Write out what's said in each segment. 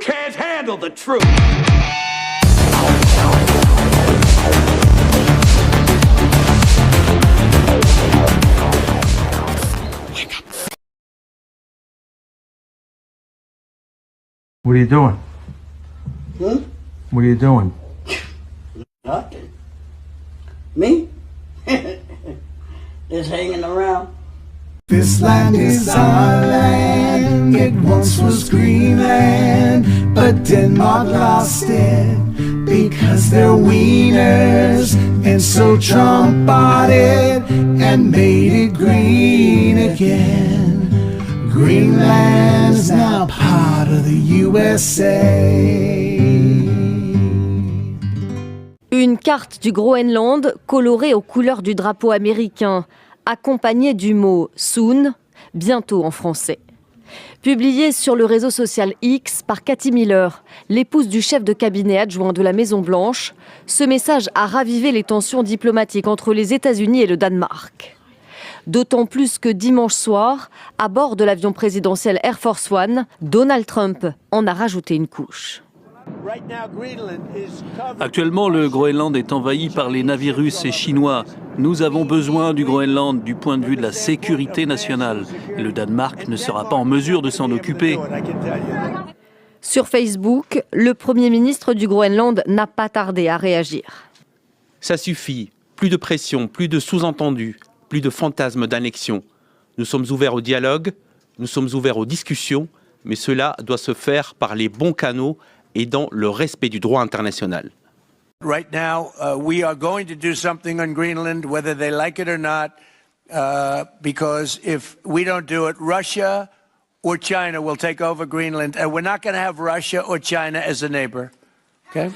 can't handle the truth. What are you doing? What are you doing? Nothing. Me? Just hanging around. This land is our land, it once was Greenland, but Denmark lost it because they're wieners, and so Trump bought it and made it green again. Greenland is now part of the USA. Une carte du Groenland colorée aux couleurs du drapeau américain, accompagnée du mot « soon », bientôt en français. Publié sur le réseau social X par Cathy Miller, l'épouse du chef de cabinet adjoint de la Maison-Blanche, ce message a ravivé les tensions diplomatiques entre les États-Unis et le Danemark. D'autant plus que dimanche soir, à bord de l'avion présidentiel Air Force One, Donald Trump en a rajouté une couche. Actuellement, le Groenland est envahi par les navires russes et chinois. Nous avons besoin du Groenland du point de vue de la sécurité nationale. Et le Danemark ne sera pas en mesure de s'en occuper. Sur Facebook, le Premier ministre du Groenland n'a pas tardé à réagir. Ça suffit. Plus de pression, plus de sous-entendus, plus de fantasmes d'annexion. Nous sommes ouverts au dialogue, nous sommes ouverts aux discussions, mais cela doit se faire par les bons canaux et dans le respect du droit international. Right now, we are going to do something on Greenland, whether they like it or not, because if we don't do it, Russia or China will take over Greenland, and we're not going to have Russia or China as a neighbor. Okay?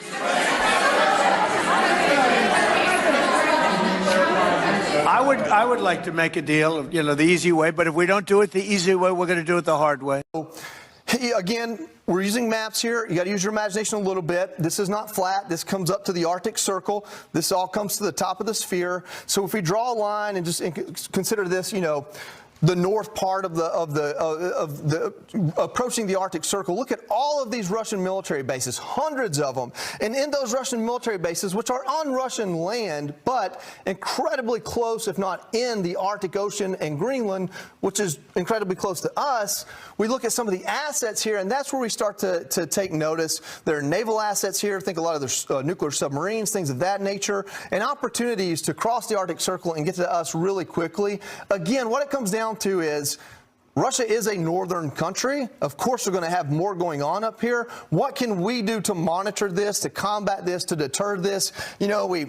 I would like to make a deal, you know, the easy way, but if we don't do it the easy way, we're going to do it the hard way. Again, we're using maps here. You got to use your imagination a little bit. This is not flat. This comes up to the Arctic Circle. This all comes to the top of the sphere. So if we draw a line and just consider this, you know, the north part of the approaching the Arctic Circle, look at all of these Russian military bases, hundreds of them. And in those Russian military bases, which are on Russian land, but incredibly close, if not in the Arctic Ocean and Greenland, which is incredibly close to us, we look at some of the assets here, and that's where we start to take notice. There are naval assets here. Think a lot of the nuclear submarines, things of that nature, and opportunities to cross the Arctic Circle and get to us really quickly. Again, what it comes down to is Russia is a northern country. Of course, they're going to have more going on up here. What can we do to monitor this, to combat this, to deter this? You know, we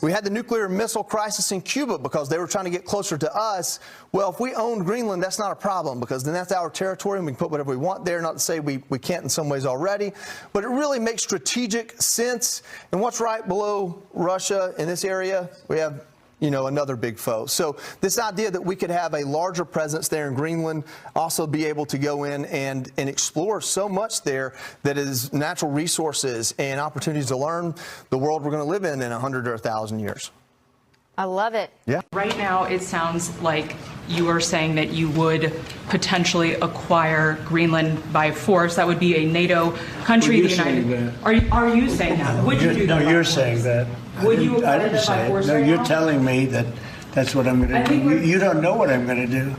had the nuclear missile crisis in Cuba because they were trying to get closer to us. Well, if we owned Greenland, that's not a problem because then that's our territory and we can put whatever we want there. Not to say we can't in some ways already, but it really makes strategic sense. And what's right below Russia in this area? We have, you know, another big foe. So this idea that we could have a larger presence there in Greenland, also be able to go in and explore so much there that is natural resources and opportunities to learn the world we're going to live in 100 or 1,000 years. I love it. Yeah. Right now, it sounds like you are saying that you would potentially acquire Greenland by force. That would be a NATO country. Well, the United. Are you saying that? Would you do that? No, you're saying that. Would you I acquire didn't that by say it. force No, right you're now? telling me that that's what I'm going to do. You don't know what I'm going to do.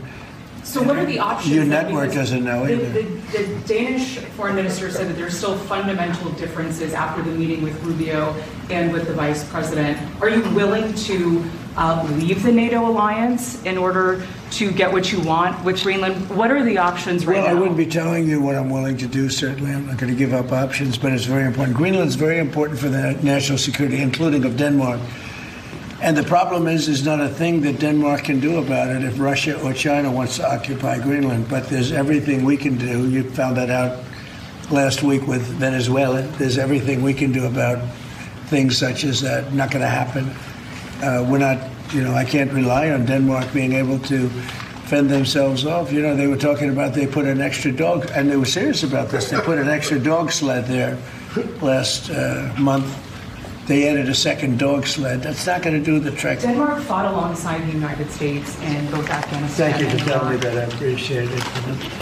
So what are the options? Your network doesn't know either. The Danish foreign minister said that there's still fundamental differences after the meeting with Rubio and with the vice president. Are you willing to leave the NATO alliance in order to get what you want with Greenland? What are the options right now? Well, I wouldn't be telling you what I'm willing to do, certainly. I'm not going to give up options, but it's very important. Greenland's very important for the national security, including of Denmark. And the problem is not a thing that Denmark can do about it if Russia or China wants to occupy Greenland. But there's everything we can do. You found that out last week with Venezuela. There's everything we can do about things such as that. Not going to happen. We're not, you know, I can't rely on Denmark being able to fend themselves off. You know, they were talking about they put an extra dog, and they were serious about this. They put an extra dog sled there last month they added a second dog sled. That's not going to do the trick. Denmark fought alongside the United States in both Afghanistan Thank you and for telling me Iraq. that. I appreciate it.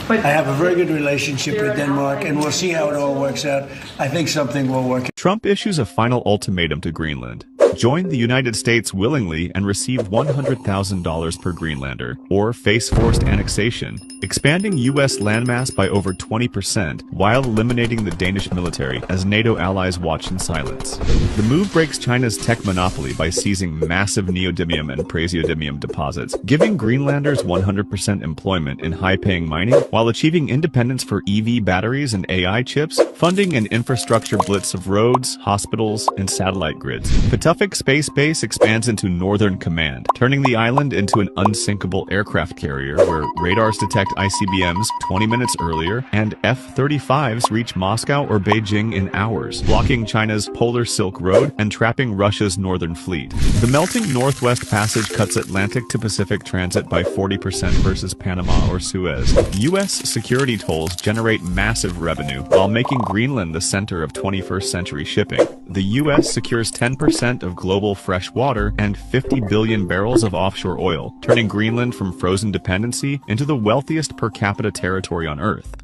But I have a very good relationship with Denmark, and we'll see how it all works out. I think something will work. Trump issues a final ultimatum to Greenland. Join the United States willingly and receive $100,000 per Greenlander, or face forced annexation, expanding U.S. landmass by over 20% while eliminating the Danish military as NATO allies watch in silence. The move breaks China's tech monopoly by seizing massive neodymium and praseodymium deposits, giving Greenlanders 100% employment in high-paying mining while achieving independence for EV batteries and AI chips, funding an infrastructure blitz of roads, hospitals, and satellite grids. Patuffik Space Base expands into Northern Command, turning the island into an unsinkable aircraft carrier where radars detect ICBMs 20 minutes earlier and F-35s reach Moscow or Beijing in hours, blocking China's Polar Silk Road and trapping Russia's Northern Fleet. The melting Northwest Passage cuts Atlantic to Pacific transit by 40% versus Panama or Suez. U.S. security tolls generate massive revenue while making Greenland the center of 21st century shipping. The U.S. secures 10% of global fresh water and 50 billion barrels of offshore oil, turning Greenland from frozen dependency into the wealthiest per capita territory on Earth.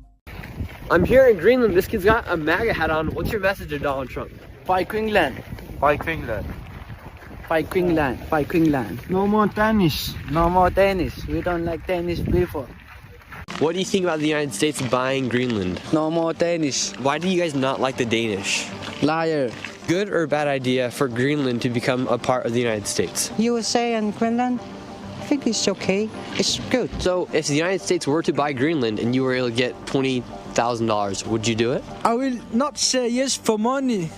I'm here in Greenland. This kid's got a MAGA hat on. What's your message to Donald Trump? Fight Greenland. Fight Greenland. Fight Greenland. Fight Greenland. No more Danish. No more Danish. We don't like Danish people. What do you think about the United States buying Greenland? No more Danish. Why do you guys not like the Danish? Liar. Good or bad idea for Greenland to become a part of the United States? USA and Greenland? I think it's okay. It's good. So if the United States were to buy Greenland and you were able to get $20,000, would you do it? I will not say yes for money.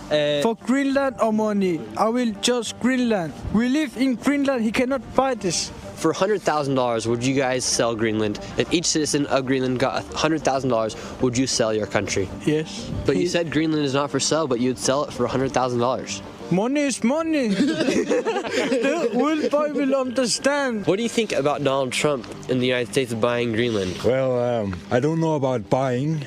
For Greenland or money. I will choose Greenland. We live in Greenland. He cannot buy this. For $100,000, would you guys sell Greenland? If each citizen of Greenland got $100,000, would you sell your country? Yes. But you said Greenland is not for sale, but you'd sell it for $100,000. Money is money. The will boy will understand. What do you think about Donald Trump in the United States buying Greenland? Well, I don't know about buying.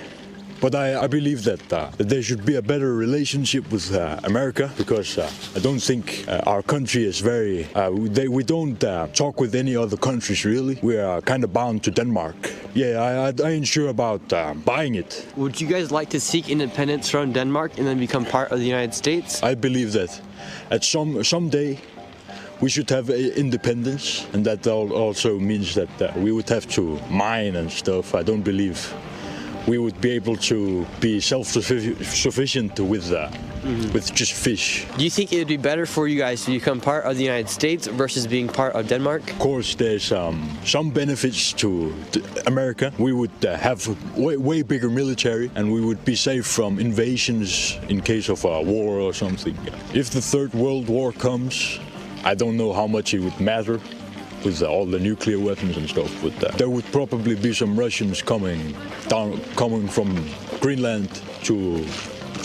But I believe that there should be a better relationship with America, because I don't think our country is very... we don't talk with any other countries, really. We are kind of bound to Denmark. Yeah, I ain't sure about buying it. Would you guys like to seek independence from Denmark and then become part of the United States? I believe that at someday we should have independence, and that also means that we would have to mine and stuff. I don't believe we would be able to be self-sufficient with just fish. Do you think it would be better for you guys to become part of the United States versus being part of Denmark? Of course, there's some benefits to America. We would have way bigger military, and we would be safe from invasions in case of a war or something. If the Third World War comes, I don't know how much it would matter with all the nuclear weapons and stuff, but there would probably be some Russians coming from Greenland to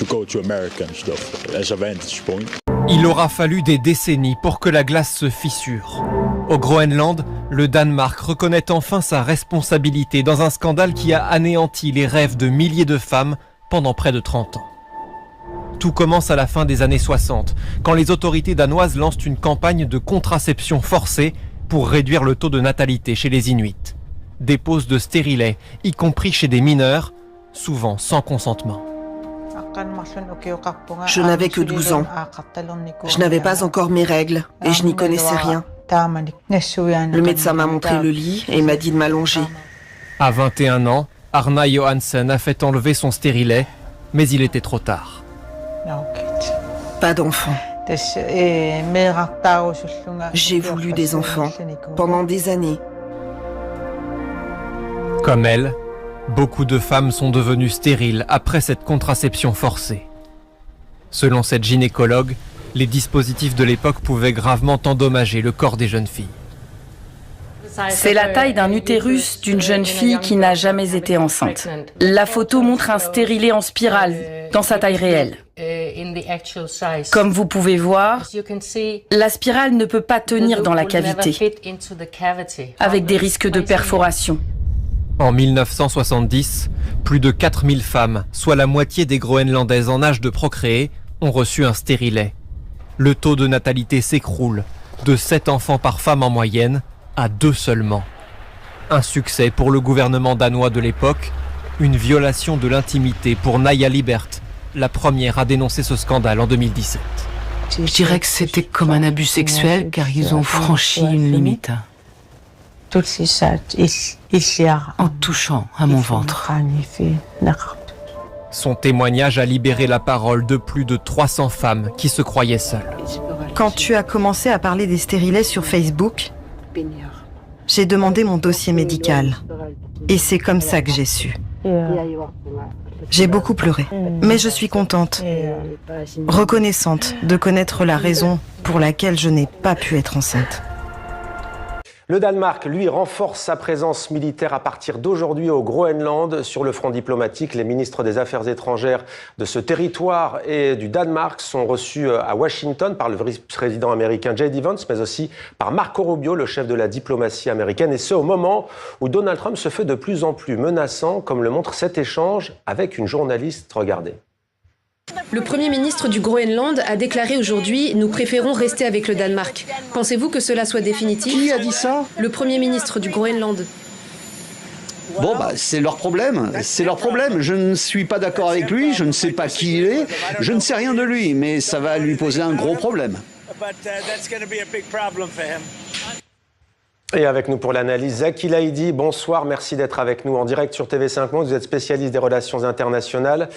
go to America and stuff as a vantage point. Il aura fallu des décennies pour que la glace se fissure. Au Groenland, le Danemark reconnaît enfin sa responsabilité dans un scandale qui a anéanti les rêves de milliers de femmes pendant près de 30 ans. Tout commence à la fin des années 60, quand les autorités danoises lancent une campagne de contraception forcée pour réduire le taux de natalité chez les Inuits. Des poses de stérilets, y compris chez des mineurs, souvent sans consentement. Je n'avais que 12 ans. Je n'avais pas encore mes règles et je n'y connaissais rien. Le médecin m'a montré le lit et m'a dit de m'allonger. À 21 ans, Arna Johansen a fait enlever son stérilet, mais il était trop tard. Pas d'enfant. J'ai voulu des enfants pendant des années. Comme elle, beaucoup de femmes sont devenues stériles après cette contraception forcée. Selon cette gynécologue, les dispositifs de l'époque pouvaient gravement endommager le corps des jeunes filles. C'est la taille d'un utérus d'une jeune fille qui n'a jamais été enceinte. La photo montre un stérilet en spirale, dans sa taille réelle. Comme vous pouvez voir, la spirale ne peut pas tenir dans la cavité, avec des risques de perforation. En 1970, plus de 4000 femmes, soit la moitié des Groenlandaises en âge de procréer, ont reçu un stérilet, Le taux de natalité s'écroule, de 7 enfants par femme en moyenne à 2 seulement. Un succès pour le gouvernement danois de l'époque, une violation de l'intimité pour Naja Libert, la première à dénoncer ce scandale en 2017. Je dirais que c'était comme un abus sexuel car ils ont franchi une limite. En touchant à mon ventre. Son témoignage a libéré la parole de plus de 300 femmes qui se croyaient seules. Quand tu as commencé à parler des stérilets sur Facebook, j'ai demandé mon dossier médical. Et c'est comme ça que j'ai su. J'ai beaucoup pleuré, mais je suis contente, reconnaissante de connaître la raison pour laquelle je n'ai pas pu être enceinte. Le Danemark, lui, renforce sa présence militaire à partir d'aujourd'hui au Groenland. Sur le front diplomatique, les ministres des Affaires étrangères de ce territoire et du Danemark sont reçus à Washington par le vice-président américain J.D. Vance, mais aussi par Marco Rubio, le chef de la diplomatie américaine, et ce au moment où Donald Trump se fait de plus en plus menaçant, comme le montre cet échange avec une journaliste. Regardez. Le Premier ministre du Groenland a déclaré aujourd'hui « Nous préférons rester avec le Danemark ». Pensez-vous que cela soit définitif ? Qui a dit ça ? Le Premier ministre du Groenland. Bon, c'est leur problème. C'est leur problème. Je ne suis pas d'accord avec lui, je ne sais pas qui il est, je ne sais rien de lui, mais ça va lui poser un gros problème. Et avec nous pour l'analyse, Zaki Laïdi, bonsoir, merci d'être avec nous en direct sur TV5 Monde. Vous êtes spécialiste des relations internationales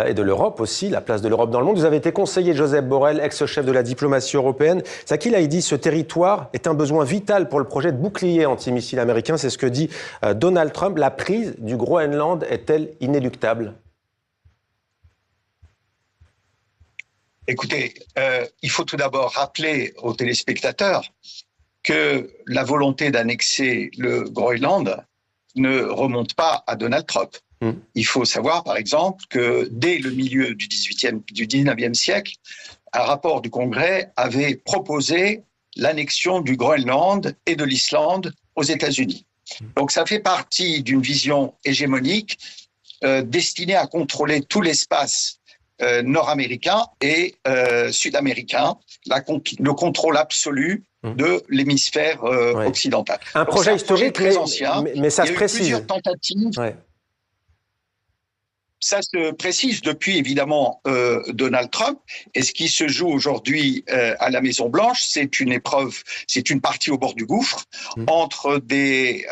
et de l'Europe aussi, la place de l'Europe dans le monde. Vous avez été conseiller de Joseph Borrell, ex-chef de la diplomatie européenne. Zaki Laïdi, ce territoire est un besoin vital pour le projet de bouclier antimissile américain. C'est ce que dit Donald Trump. La prise du Groenland est-elle inéluctable ? Écoutez, il faut tout d'abord rappeler aux téléspectateurs que la volonté d'annexer le Groenland ne remonte pas à Donald Trump. Il faut savoir, par exemple, que dès le milieu du 19e siècle, un rapport du Congrès avait proposé l'annexion du Groenland et de l'Islande aux États-Unis. Donc ça fait partie d'une vision hégémonique destinée à contrôler tout l'espace nord-américain et sud-américain, le contrôle absolu de l'hémisphère occidental. Un projet historique très ancien, mais ça se précise. Plusieurs tentatives. Ça se précise depuis évidemment Donald Trump. Et ce qui se joue aujourd'hui à la Maison-Blanche, c'est une épreuve, c'est une partie au bord du gouffre entre des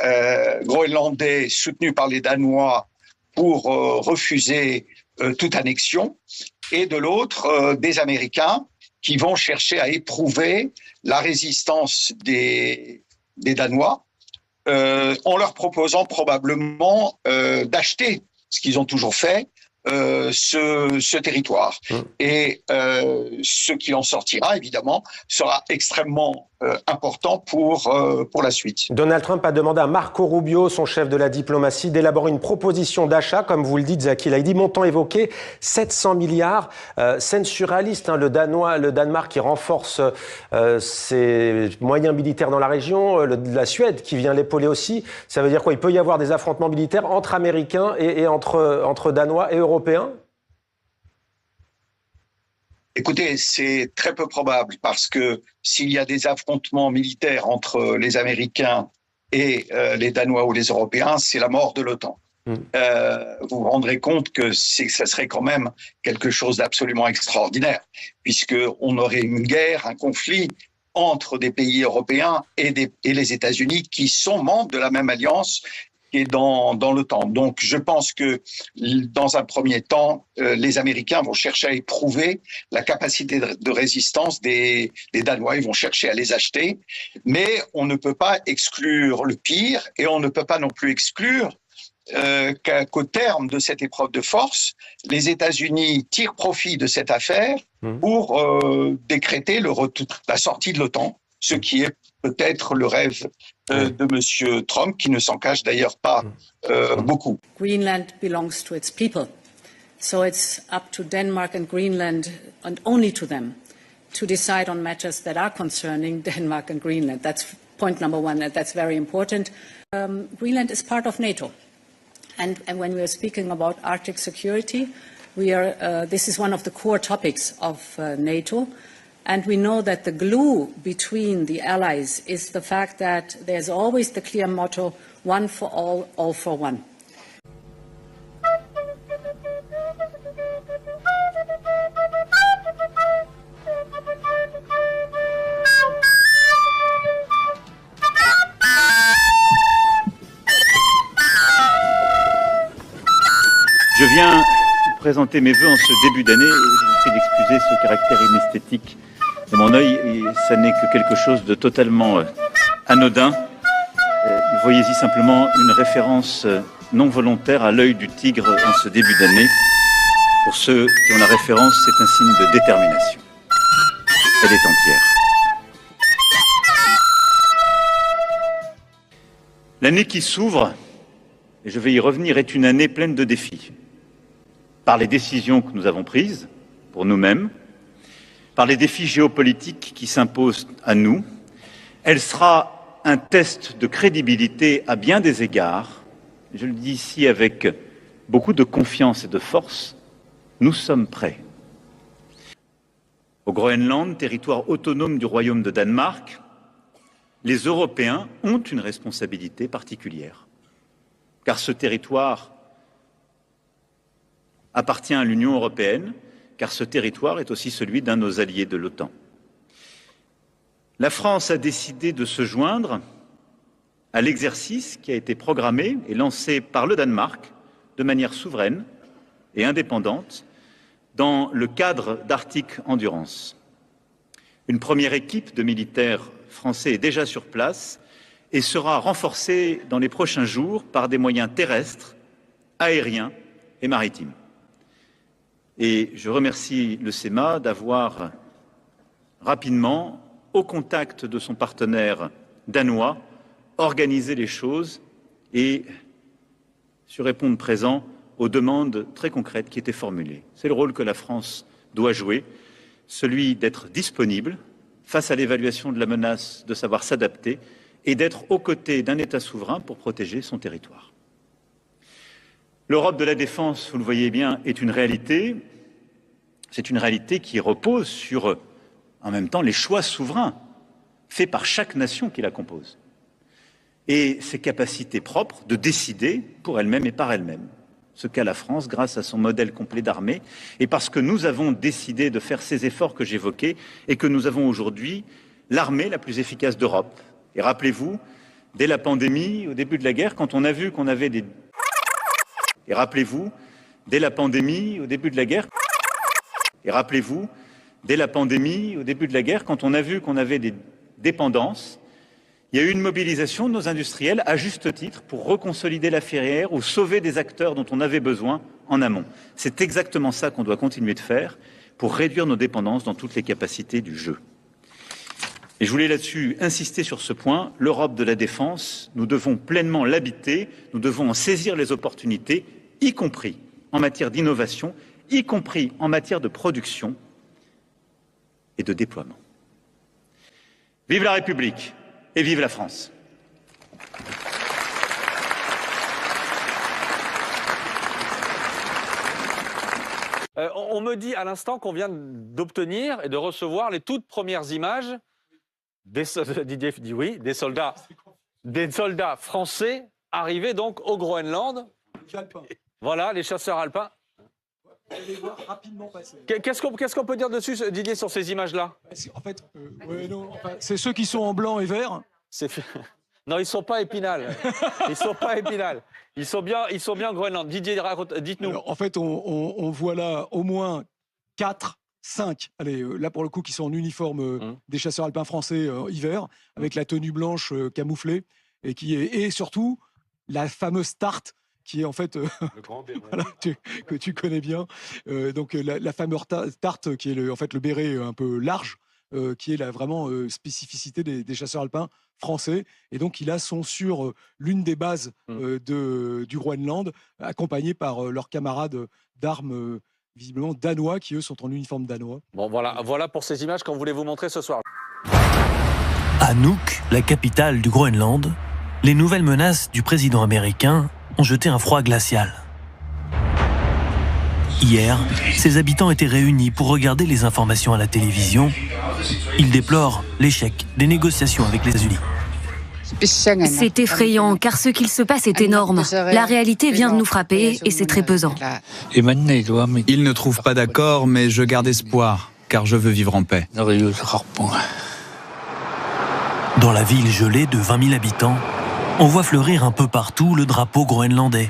Groenlandais soutenus par les Danois pour refuser toute annexion, et de l'autre des Américains qui vont chercher à éprouver la résistance des Danois en leur proposant probablement d'acheter, ce qu'ils ont toujours fait, ce territoire. Et ce qui en sortira, évidemment, sera extrêmement important pour la suite. Donald Trump a demandé à Marco Rubio, son chef de la diplomatie, d'élaborer une proposition d'achat, comme vous le dites, Zaki Laïdi, montant évoqué 700 milliards. Scène surréaliste, hein, le Danemark qui renforce ses moyens militaires dans la région, la Suède qui vient l'épauler aussi. Ça veut dire quoi ? Il peut y avoir des affrontements militaires entre Américains et entre Danois et Européens ? Écoutez, c'est très peu probable parce que s'il y a des affrontements militaires entre les Américains et les Danois ou les Européens, c'est la mort de l'OTAN. Vous vous rendrez compte que ça serait quand même quelque chose d'absolument extraordinaire, puisqu'on aurait une guerre, un conflit entre des pays européens et les États-Unis qui sont membres de la même alliance et dans l'OTAN. Donc, je pense que dans un premier temps, les Américains vont chercher à éprouver la capacité de résistance des Danois. Ils vont chercher à les acheter, mais on ne peut pas exclure le pire et on ne peut pas non plus exclure qu'au terme de cette épreuve de force, les États-Unis tirent profit de cette affaire pour décréter la sortie de l'OTAN, ce qui est peut-être le rêve de M. Trump, qui ne s'en cache d'ailleurs pas beaucoup. Greenland belongs to its people. So it's up to Denmark and Greenland, and only to them, to decide on matters that are concerning Denmark and Greenland. That's point number one, and that's very important. Greenland is part of NATO. And when we are speaking about Arctic security, this is one of the core topics of NATO. And we know that the glue between the allies is the fact that there's always the clear motto, one for all for one. Je viens présenter mes vœux en ce début d'année et je vous prie d'excuser ce caractère inesthétique de mon œil, et ça n'est que quelque chose de totalement anodin. Voyez-y simplement une référence non volontaire à l'œil du tigre en ce début d'année. Pour ceux qui ont la référence, c'est un signe de détermination. Elle est entière. L'année qui s'ouvre, et je vais y revenir, est une année pleine de défis. Par les décisions que nous avons prises pour nous-mêmes, par les défis géopolitiques qui s'imposent à nous. Elle sera un test de crédibilité à bien des égards. Je le dis ici avec beaucoup de confiance et de force. Nous sommes prêts. Au Groenland, territoire autonome du Royaume de Danemark, les Européens ont une responsabilité particulière, car ce territoire appartient à l'Union européenne, car ce territoire est aussi celui d'un de nos alliés de l'OTAN. La France a décidé de se joindre à l'exercice qui a été programmé et lancé par le Danemark de manière souveraine et indépendante dans le cadre d'Arctic Endurance. Une première équipe de militaires français est déjà sur place et sera renforcée dans les prochains jours par des moyens terrestres, aériens et maritimes. Et je remercie le SEMA d'avoir rapidement, au contact de son partenaire danois, organisé les choses et su répondre présent aux demandes très concrètes qui étaient formulées. C'est le rôle que la France doit jouer, celui d'être disponible face à l'évaluation de la menace, de savoir s'adapter et d'être aux côtés d'un État souverain pour protéger son territoire. L'Europe de la défense, vous le voyez bien, est une réalité. C'est une réalité qui repose sur, en même temps, les choix souverains faits par chaque nation qui la compose et ses capacités propres de décider pour elle-même et par elle-même. Ce qu'a la France grâce à son modèle complet d'armée et parce que nous avons décidé de faire ces efforts que j'évoquais et que nous avons aujourd'hui l'armée la plus efficace d'Europe. Et rappelez-vous, dès la pandémie, au début de la guerre, quand on a vu qu'on avait des... Et rappelez-vous, dès la pandémie, au début de la guerre... Et rappelez-vous, dès la pandémie, au début de la guerre, quand on a vu qu'on avait des dépendances, il y a eu une mobilisation de nos industriels, à juste titre, pour reconsolider la filière ou sauver des acteurs dont on avait besoin en amont. C'est exactement ça qu'on doit continuer de faire pour réduire nos dépendances dans toutes les capacités du jeu. Et je voulais là-dessus insister sur ce point. L'Europe de la défense, nous devons pleinement l'habiter, nous devons en saisir les opportunités, y compris en matière d'innovation, y compris en matière de production et de déploiement. Vive la République et vive la France. On me dit à l'instant qu'on vient d'obtenir et de recevoir les toutes premières images Didier dit oui, des soldats français arrivés donc au Groenland. Voilà, les chasseurs alpins. Les voir rapidement passer. Qu'est-ce qu'on peut dire dessus, Didier, sur ces images-là? En fait, c'est ceux qui sont en blanc et vert. Non, ils sont pas épinal. Ils sont pas épinal. Ils sont bien en Groenland. Didier, dites-nous. En fait, on voit là au moins 4, 5, allez, là pour le coup, qui sont en uniforme des chasseurs alpins français hiver, avec la tenue blanche camouflée, et surtout la fameuse tarte, qui est en fait, le grand béret. Voilà, que tu connais bien. Donc la fameuse tarte, qui est en fait le béret un peu large, qui est vraiment spécificité des chasseurs alpins français. Et donc, ils sont sur l'une des bases du Groenland, accompagnés par leurs camarades d'armes visiblement danois, qui eux sont en uniforme danois. Bon, voilà pour ces images qu'on voulait vous montrer ce soir. À Nuuk, la capitale du Groenland, les nouvelles menaces du président américain ont jeté un froid glacial. Hier, ses habitants étaient réunis pour regarder les informations à la télévision. Ils déplorent l'échec des négociations avec les États-Unis. C'est effrayant car ce qu'il se passe est énorme. La réalité vient de nous frapper et c'est très pesant. Ils ne trouvent pas d'accord, mais je garde espoir, car je veux vivre en paix. Dans la ville gelée de 20 000 habitants, on voit fleurir un peu partout le drapeau groenlandais,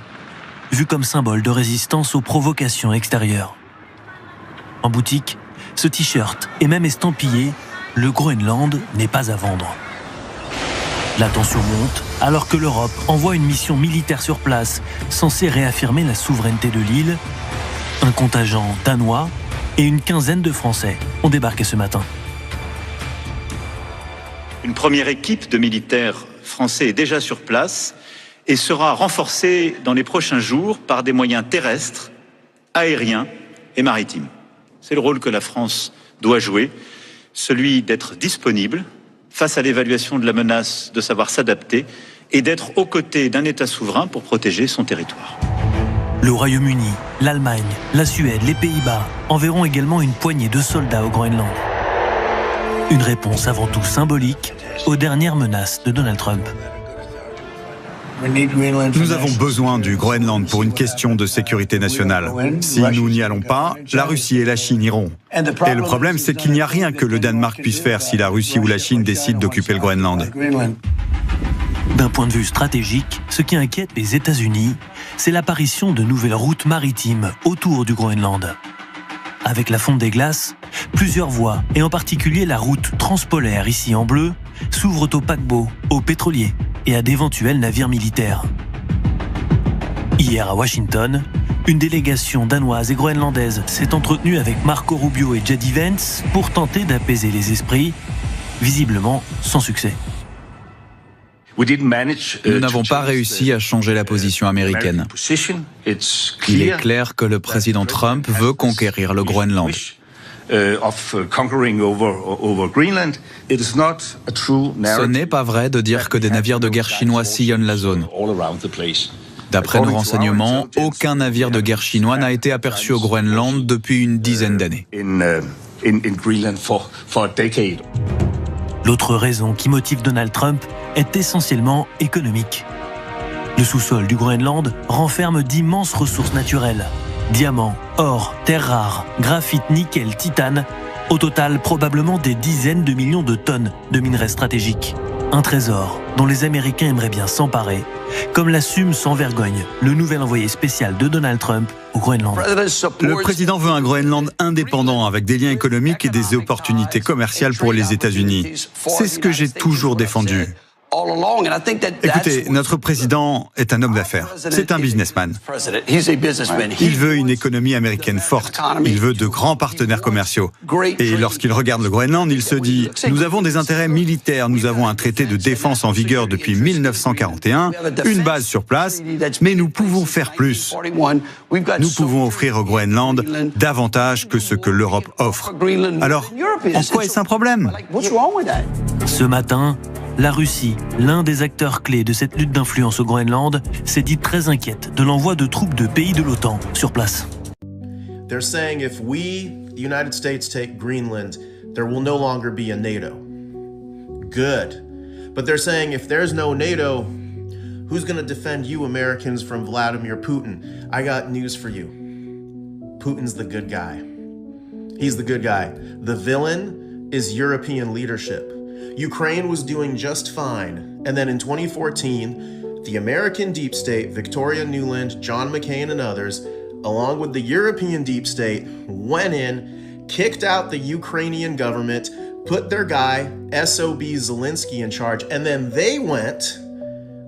vu comme symbole de résistance aux provocations extérieures. En boutique, ce t-shirt est même estampillé « Le Groenland n'est pas à vendre ». La tension monte alors que l'Europe envoie une mission militaire sur place censée réaffirmer la souveraineté de l'île. Un contingent danois et une quinzaine de Français ont débarqué ce matin. Une première équipe de militaires français est déjà sur place et sera renforcée dans les prochains jours par des moyens terrestres, aériens et maritimes. C'est le rôle que la France doit jouer, celui d'être disponible face à l'évaluation de la menace, de savoir s'adapter et d'être aux côtés d'un État souverain pour protéger son territoire. Le Royaume-Uni, l'Allemagne, la Suède, les Pays-Bas enverront également une poignée de soldats au Groenland. Une réponse avant tout symbolique aux dernières menaces de Donald Trump. Nous avons besoin du Groenland pour une question de sécurité nationale. Si nous n'y allons pas, la Russie et la Chine iront. Et le problème, c'est qu'il n'y a rien que le Danemark puisse faire si la Russie ou la Chine décident d'occuper le Groenland. D'un point de vue stratégique, ce qui inquiète les États-Unis, c'est l'apparition de nouvelles routes maritimes autour du Groenland. Avec la fonte des glaces, plusieurs voies, et en particulier la route transpolaire ici en bleu, s'ouvrent aux paquebots, aux pétroliers et à d'éventuels navires militaires. Hier à Washington, une délégation danoise et groenlandaise s'est entretenue avec Marco Rubio et J.D. Vance pour tenter d'apaiser les esprits, visiblement sans succès. Nous n'avons pas réussi à changer la position américaine. Il est clair que le président Trump veut conquérir le Groenland. Ce n'est pas vrai de dire que des navires de guerre chinois sillonnent la zone. D'après nos renseignements, aucun navire de guerre chinois n'a été aperçu au Groenland depuis une dizaine d'années. L'autre raison qui motive Donald Trump est essentiellement économique. Le sous-sol du Groenland renferme d'immenses ressources naturelles. Diamants, or, terres rares, graphite, nickel, titane, au total probablement des dizaines de millions de tonnes de minerais stratégiques. Un trésor dont les Américains aimeraient bien s'emparer, comme l'assume sans vergogne le nouvel envoyé spécial de Donald Trump au Groenland. Le président veut un Groenland indépendant avec des liens économiques et des opportunités commerciales pour les États-Unis. C'est ce que j'ai toujours défendu. Écoutez, notre président est un homme d'affaires. C'est un businessman. Il veut une économie américaine forte. Il veut de grands partenaires commerciaux. Et lorsqu'il regarde le Groenland, il se dit « Nous avons des intérêts militaires, nous avons un traité de défense en vigueur depuis 1941, une base sur place, mais nous pouvons faire plus. Nous pouvons offrir au Groenland davantage que ce que l'Europe offre. Alors, en quoi est-ce un problème ?» Ce matin, la Russie, l'un des acteurs clés de cette lutte d'influence au Groenland, s'est dit très inquiète de l'envoi de troupes de pays de l'OTAN sur place. They're saying if we, the United States, take Greenland, there will no longer be a NATO. Good. But they're saying if there's no NATO, who's going to defend you Americans from Vladimir Putin? I got news for you. Putin's the good guy. He's the good guy. The villain is European leadership. Ukraine was doing just fine, and then in 2014, the American deep state, Victoria Nuland, John McCain and others, along with the European deep state, went in, kicked out the Ukrainian government, put their guy, SOB Zelensky, in charge, and then they went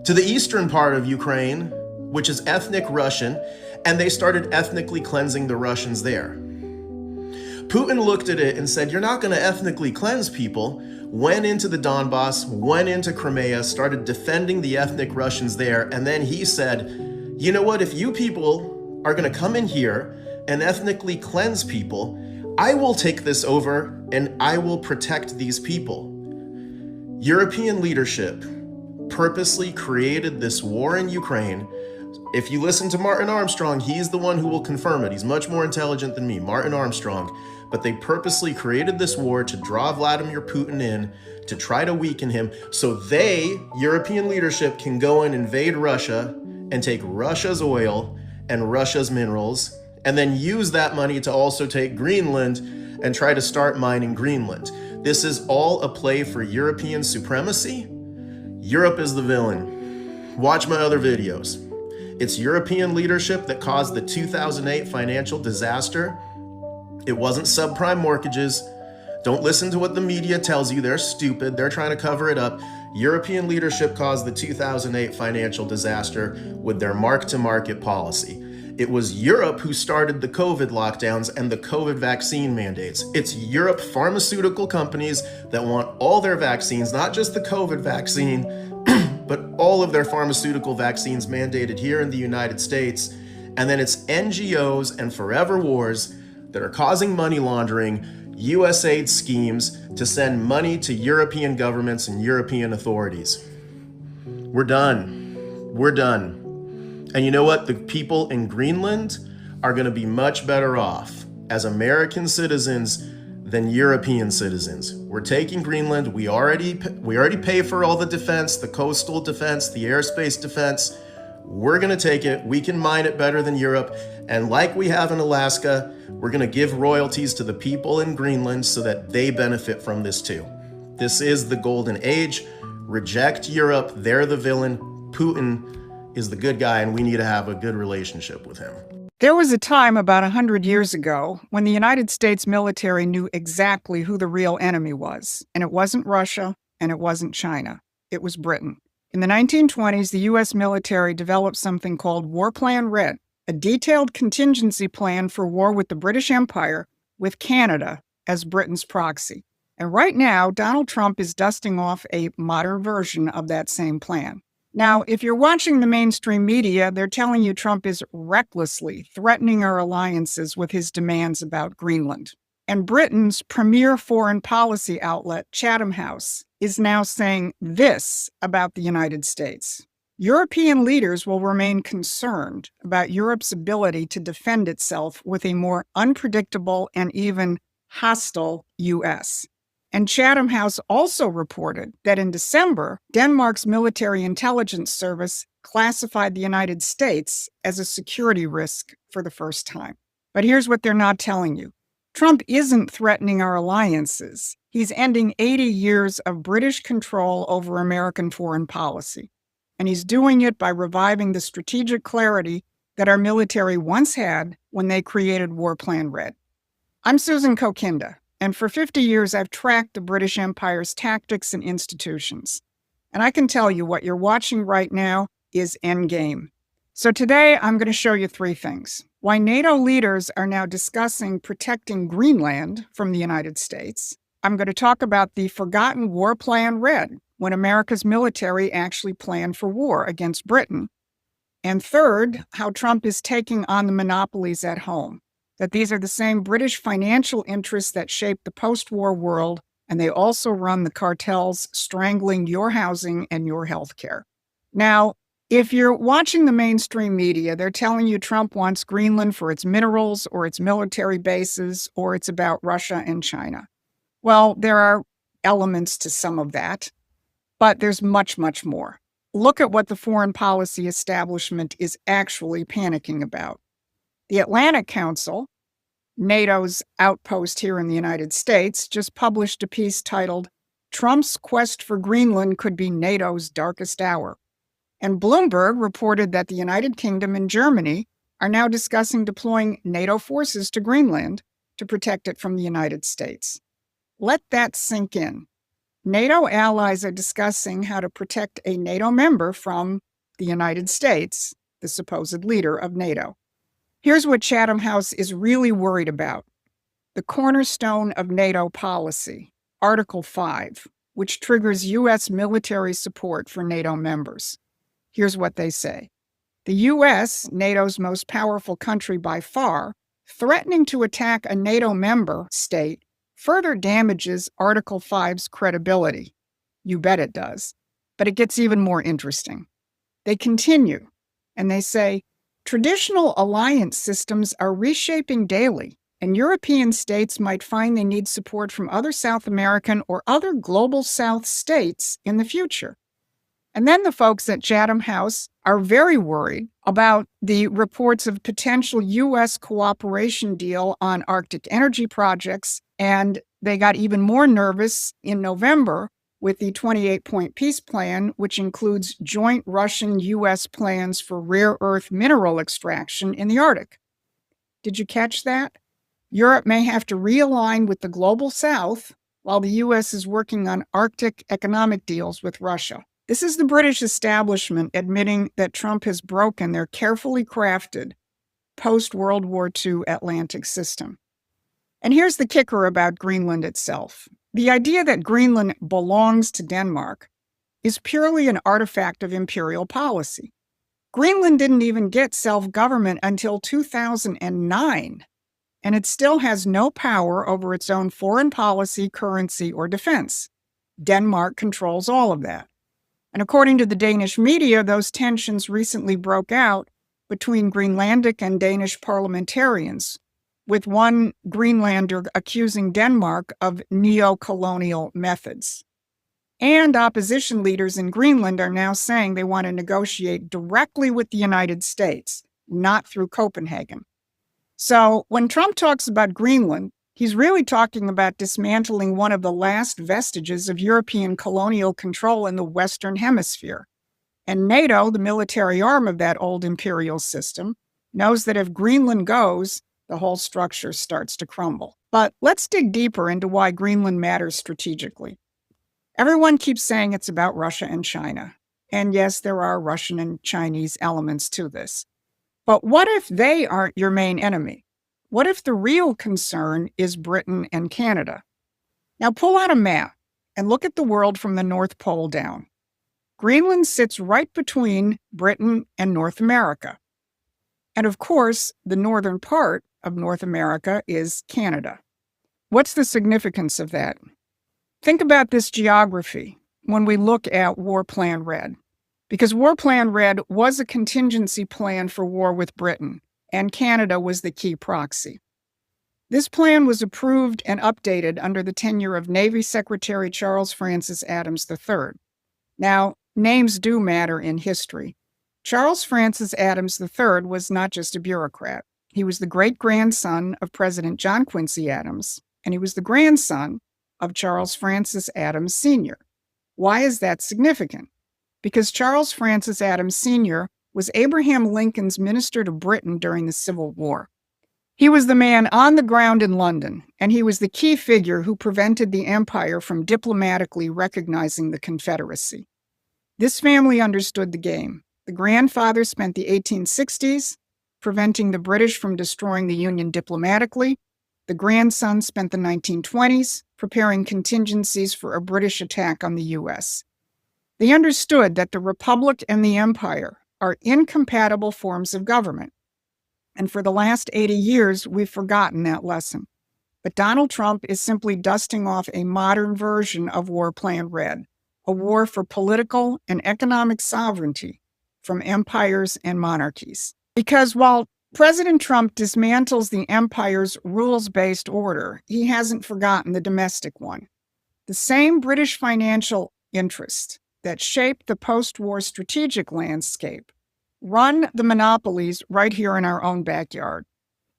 to the eastern part of Ukraine, which is ethnic Russian, and they started ethnically cleansing the Russians there. Putin looked at it and said, you're not going to ethnically cleanse people, went into the Donbass, went into Crimea, started defending the ethnic Russians there, and then he said, you know what, if you people are going to come in here and ethnically cleanse people, I will take this over and I will protect these people. European leadership purposely created this war in Ukraine If you listen to Martin Armstrong, he's the one who will confirm it. He's much more intelligent than me, Martin Armstrong. But they purposely created this war to draw Vladimir Putin in, to try to weaken him, so they, European leadership, can go and invade Russia and take Russia's oil and Russia's minerals, and then use that money to also take Greenland and try to start mining Greenland. This is all a play for European supremacy. Europe is the villain. Watch my other videos. It's European leadership that caused the 2008 financial disaster. It wasn't subprime mortgages. Don't listen to what the media tells you. They're stupid. They're trying to cover it up. European leadership caused the 2008 financial disaster with their mark-to-market policy. It was Europe who started the COVID lockdowns and the COVID vaccine mandates. It's Europe pharmaceutical companies that want all their vaccines, not just the COVID vaccine, but all of their pharmaceutical vaccines mandated here in the United States. And then it's NGOs and forever wars that are causing money laundering, USAID schemes to send money to European governments and European authorities. We're done. We're done. And you know what? The people in Greenland are going to be much better off as American citizens than European citizens. We're taking Greenland. We already pay for all the defense, the coastal defense, the airspace defense. We're going to take it. We can mine it better than Europe. And like we have in Alaska, we're going to give royalties to the people in Greenland so that they benefit from this too. This is the golden age. Reject Europe. They're the villain. Putin is the good guy, and we need to have a good relationship with him. There was a time about 100 years ago when the United States military knew exactly who the real enemy was. And it wasn't Russia, and it wasn't China. It was Britain. In the 1920s, the U.S. military developed something called War Plan Red, a detailed contingency plan for war with the British Empire, with Canada as Britain's proxy. And right now, Donald Trump is dusting off a modern version of that same plan. Now, if you're watching the mainstream media, they're telling you Trump is recklessly threatening our alliances with his demands about Greenland. And Britain's premier foreign policy outlet, Chatham House, is now saying this about the United States. European leaders will remain concerned about Europe's ability to defend itself with a more unpredictable and even hostile U.S. And Chatham House also reported that in December, Denmark's military intelligence service classified the United States as a security risk for the first time. But here's what they're not telling you. Trump isn't threatening our alliances. He's ending 80 years of British control over American foreign policy. And he's doing it by reviving the strategic clarity that our military once had when they created War Plan Red. I'm Susan Kokinda, and for 50 years I've tracked the British Empire's tactics and institutions. And I can tell you what you're watching right now is endgame. So today I'm going to show you three things. Why NATO leaders are now discussing protecting Greenland from the United States. I'm going to talk about the forgotten War Plan Red, when America's military actually planned for war against Britain. And third, how Trump is taking on the monopolies at home, that these are the same British financial interests that shape the post-war world, and they also run the cartels strangling your housing and your health care. Now, if you're watching the mainstream media, they're telling you Trump wants Greenland for its minerals or its military bases, or it's about Russia and China. Well, there are elements to some of that, but there's much, much more. Look at what the foreign policy establishment is actually panicking about. The Atlantic Council, NATO's outpost here in the United States, just published a piece titled, "Trump's Quest for Greenland Could Be NATO's Darkest Hour." And Bloomberg reported that the United Kingdom and Germany are now discussing deploying NATO forces to Greenland to protect it from the United States. Let that sink in. NATO allies are discussing how to protect a NATO member from the United States, the supposed leader of NATO. Here's what Chatham House is really worried about. The cornerstone of NATO policy, Article 5, which triggers U.S. military support for NATO members. Here's what they say. The U.S., NATO's most powerful country by far, threatening to attack a NATO member state further damages Article 5's credibility. You bet it does. But it gets even more interesting. They continue. And they say, traditional alliance systems are reshaping daily, and European states might find they need support from other South American or other global South states in the future. And then the folks at Chatham House are very worried about the reports of potential U.S. cooperation deal on Arctic energy projects, and they got even more nervous in November with the 28-point peace plan, which includes joint Russian-U.S. plans for rare earth mineral extraction in the Arctic. Did you catch that? Europe may have to realign with the global South while the U.S. is working on Arctic economic deals with Russia. This is the British establishment admitting that Trump has broken their carefully crafted post-World War II Atlantic system. And here's the kicker about Greenland itself. The idea that Greenland belongs to Denmark is purely an artifact of imperial policy. Greenland didn't even get self-government until 2009, and it still has no power over its own foreign policy, currency, or defense. Denmark controls all of that. And according to the Danish media, those tensions recently broke out between Greenlandic and Danish parliamentarians, with one Greenlander accusing Denmark of neo-colonial methods. And opposition leaders in Greenland are now saying they want to negotiate directly with the United States, not through Copenhagen. So when Trump talks about Greenland, he's really talking about dismantling one of the last vestiges of European colonial control in the Western Hemisphere. And NATO, the military arm of that old imperial system, knows that if Greenland goes, the whole structure starts to crumble. But let's dig deeper into why Greenland matters strategically. Everyone keeps saying it's about Russia and China. And yes, there are Russian and Chinese elements to this. But what if they aren't your main enemy? What if the real concern is Britain and Canada? Now pull out a map and look at the world from the North Pole down. Greenland sits right between Britain and North America. And of course, the northern part of North America is Canada. What's the significance of that? Think about this geography when we look at War Plan Red. Because War Plan Red was a contingency plan for war with Britain, and Canada was the key proxy. This plan was approved and updated under the tenure of Navy Secretary Charles Francis Adams III. Now, names do matter in history. Charles Francis Adams III was not just a bureaucrat. He was the great-grandson of President John Quincy Adams, and he was the grandson of Charles Francis Adams Sr. Why is that significant? Because Charles Francis Adams Sr. was Abraham Lincoln's minister to Britain during the Civil War. He was the man on the ground in London, and he was the key figure who prevented the empire from diplomatically recognizing the Confederacy. This family understood the game. The grandfather spent the 1860s preventing the British from destroying the Union diplomatically. The grandson spent the 1920s preparing contingencies for a British attack on the U.S. They understood that the Republic and the Empire are incompatible forms of government. And for the last 80 years, we've forgotten that lesson. But Donald Trump is simply dusting off a modern version of War Plan Red, a war for political and economic sovereignty from empires and monarchies. Because while President Trump dismantles the empire's rules-based order, he hasn't forgotten the domestic one. The same British financial interests that shaped the post-war strategic landscape run the monopolies right here in our own backyard.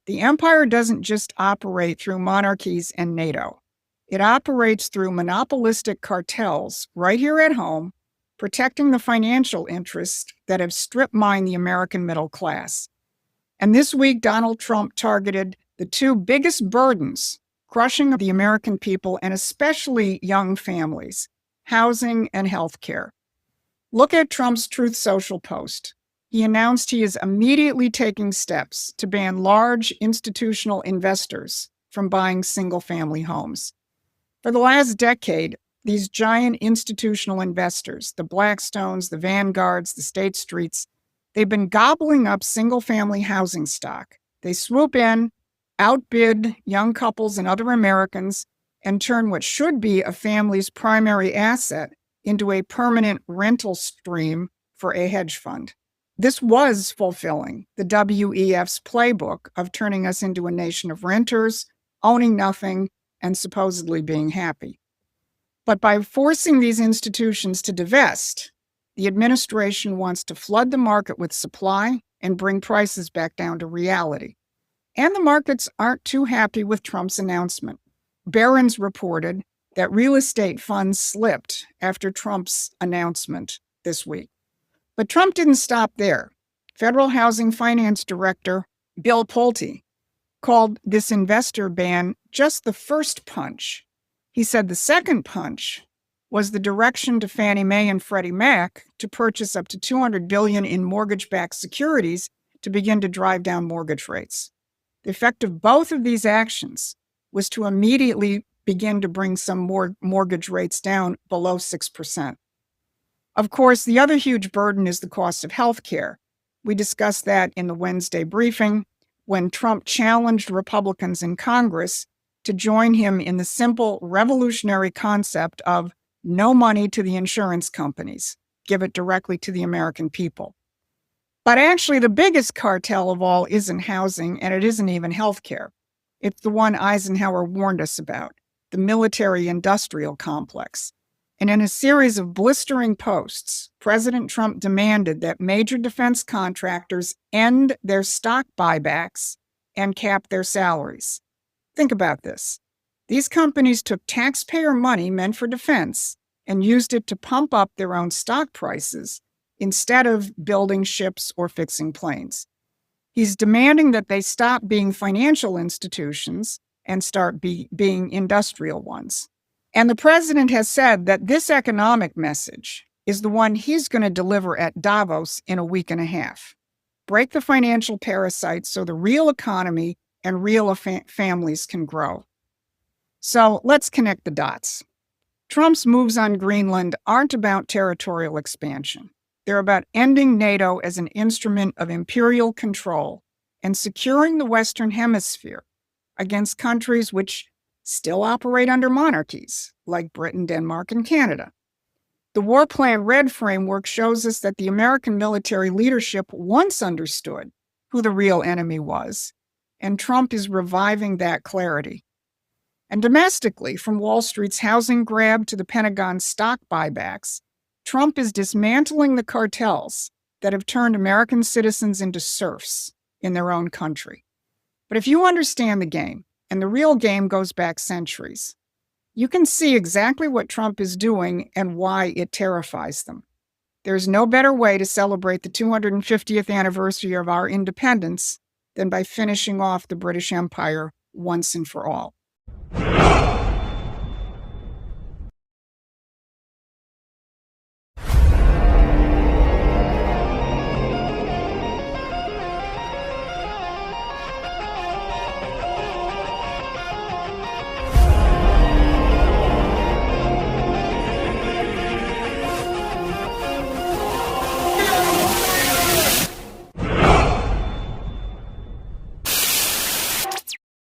The empire doesn't just operate through monarchies and NATO. It operates through monopolistic cartels right here at home, protecting the financial interests that have strip-mined the American middle class. And this week, Donald Trump targeted the two biggest burdens crushing the American people and especially young families: housing and health care. Look at Trump's Truth Social post. He announced he is immediately taking steps to ban large institutional investors from buying single-family homes. For the last decade, these giant institutional investors, the Blackstones, the Vanguards, the State Streets, they've been gobbling up single-family housing stock. They swoop in, outbid young couples and other Americans, and turn what should be a family's primary asset into a permanent rental stream for a hedge fund. This was fulfilling the WEF's playbook of turning us into a nation of renters, owning nothing, and supposedly being happy. But by forcing these institutions to divest, the administration wants to flood the market with supply and bring prices back down to reality. And the markets aren't too happy with Trump's announcement. Barron's reported that real estate funds slipped after Trump's announcement this week. But Trump didn't stop there. Federal Housing Finance Director Bill Pulte called this investor ban just the first punch. He said the second punch was the direction to Fannie Mae and Freddie Mac to purchase up to $200 billion in mortgage-backed securities to begin to drive down mortgage rates. The effect of both of these actions was to immediately begin to bring some more mortgage rates down below 6%. Of course, the other huge burden is the cost of health care. We discussed that in the Wednesday briefing when Trump challenged Republicans in Congress to join him in the simple revolutionary concept of no money to the insurance companies, give it directly to the American people. But actually, the biggest cartel of all isn't housing, and it isn't even healthcare. It's the one Eisenhower warned us about, the military-industrial complex. And in a series of blistering posts, President Trump demanded that major defense contractors end their stock buybacks and cap their salaries. Think about this. These companies took taxpayer money meant for defense and used it to pump up their own stock prices instead of building ships or fixing planes. He's demanding that they stop being financial institutions and start being industrial ones. And the president has said that this economic message is the one he's going to deliver at Davos in a week and a half. Break the financial parasites so the real economy and real families can grow. So let's connect the dots. Trump's moves on Greenland aren't about territorial expansion. They're about ending NATO as an instrument of imperial control and securing the Western Hemisphere against countries which still operate under monarchies, like Britain, Denmark, and Canada. The War Plan Red framework shows us that the American military leadership once understood who the real enemy was, and Trump is reviving that clarity. And domestically, from Wall Street's housing grab to the Pentagon's stock buybacks, Trump is dismantling the cartels that have turned American citizens into serfs in their own country. But if you understand the game, and the real game goes back centuries, you can see exactly what Trump is doing and why it terrifies them. There's no better way to celebrate the 250th anniversary of our independence than by finishing off the British Empire once and for all.